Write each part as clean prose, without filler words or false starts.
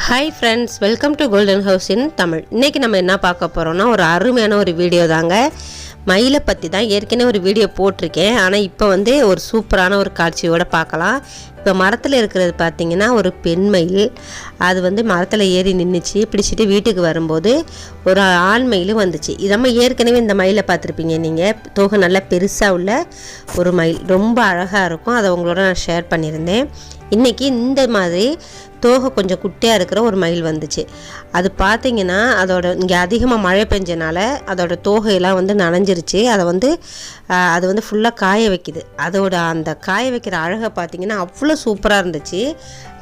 Hi friends, welcome to golden house in Tamil. இன்றைக்கி நம்ம என்ன பார்க்க போகிறோம்னா, ஒரு அருமையான ஒரு வீடியோ தாங்க. மயிலை பற்றி தான் ஏற்கனவே ஒரு வீடியோ போட்டிருக்கேன். ஆனால் இப்போ ஒரு சூப்பரான ஒரு காட்சியோடு பார்க்கலாம். இப்போ மரத்தில் இருக்கிறது பார்த்திங்கன்னா ஒரு பெண் மயில். அது மரத்தில் ஏறி நின்றுச்சு. பிடிச்சிட்டு வீட்டுக்கு வரும்போது ஒரு ஆண் மயிலும் வந்துச்சு. இது நம்ம ஏற்கனவே இந்த மயிலை பார்த்துருப்பீங்க நீங்கள். தோகை நல்லா பெருசாக உள்ள ஒரு மயில், ரொம்ப அழகாக இருக்கும். அதை உங்களோட நான் ஷேர் பண்ணியிருந்தேன். இன்றைக்கி இந்த மாதிரி தோகை கொஞ்சம் குட்டியாக இருக்கிற ஒரு மயில் வந்துச்சு. அது பார்த்திங்கன்னா அதோட இங்கே அதிகமாக மழை பெஞ்சனால அதோட தோகையெல்லாம் நனைஞ்சிருச்சு. அது ஃபுல்லாக காய வைக்குது. அதோட அந்த காய வைக்கிற அழகை பார்த்திங்கன்னா அவ்வளோ சூப்பராக இருந்துச்சு.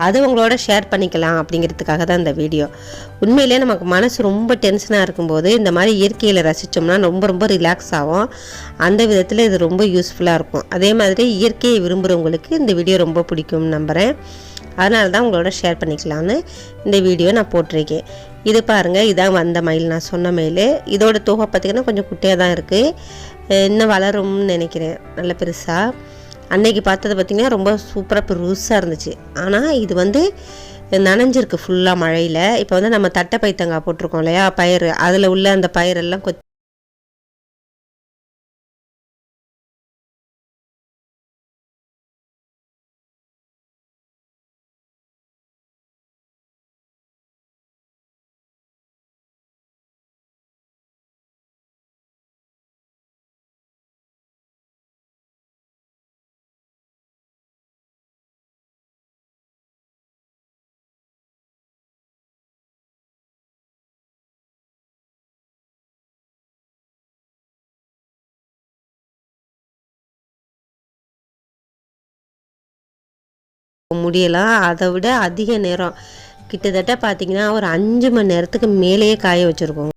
அது உங்களோட ஷேர் பண்ணிக்கலாம் அப்படிங்கிறதுக்காக தான் இந்த வீடியோ. உண்மையிலே நமக்கு மனசு ரொம்ப டென்ஷனாக இருக்கும்போது இந்த மாதிரி இயற்கையில் ரசித்தோம்னா ரொம்ப ரொம்ப ரிலாக்ஸ் ஆகும். அந்த விதத்தில் இது ரொம்ப யூஸ்ஃபுல்லாக இருக்கும். அதே மாதிரி இயற்கையை விரும்புகிறவங்களுக்கு இந்த வீடியோ ரொம்ப பிடிக்கும்னு நம்புகிறேன். அதனால தான் உங்களோட ஷேர் பண்ணிக்கலான்னு இந்த வீடியோ நான் போட்டிருக்கேன். இது பாருங்கள், இதான் வந்த மயில், நான் சொன்ன மயில். இதோட தோகை பார்த்திங்கன்னா கொஞ்சம் குட்டியாக தான் இருக்குது. இன்னும் வளரும்னு நினைக்கிறேன், நல்ல பெருசாக. அன்னைக்கு பார்த்தது பார்த்திங்கன்னா ரொம்ப சூப்பராக பெருசாக இருந்துச்சு. ஆனால் இது நனைஞ்சிருக்கு ஃபுல்லாக மழையில். இப்போ நம்ம தட்டை பைத்தங்காய் போட்டிருக்கோம் இல்லையா, பயிர், அதில் உள்ள அந்த பயிரெல்லாம் முடியலாம். அதை விட அதிக நேரம், கிட்டத்தட்ட பார்த்திங்கன்னா ஒரு 5 மணி நேரத்துக்கு மேலேயே காய வச்சுருக்கோம்.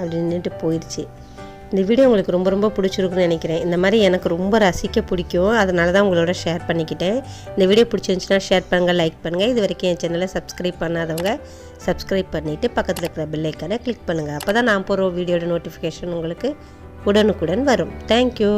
அப்படின்ட்டு போயிடுச்சு. இந்த வீடியோ உங்களுக்கு ரொம்ப ரொம்ப பிடிச்சிருக்குன்னு நினைக்கிறேன். இந்த மாதிரி எனக்கு ரொம்ப ரசிக்க பிடிக்கும், அதனால தான் உங்களோட ஷேர் பண்ணிக்கிட்டேன். இந்த வீடியோ பிடிச்சிருந்துச்சுன்னா ஷேர் பண்ணுங்கள், லைக் பண்ணுங்கள். இது வரைக்கும் என் சேனலை சப்ஸ்கிரைப் பண்ணாதவங்க சப்ஸ்கிரைப் பண்ணிவிட்டு பக்கத்தில் இருக்கிற பெல் ஐக்கானை கிளிக் பண்ணுங்கள். அப்போ தான் நான் போகிற வீடியோட நோட்டிஃபிகேஷன் உங்களுக்கு உடனுக்குடன் வரும். தேங்க்யூ.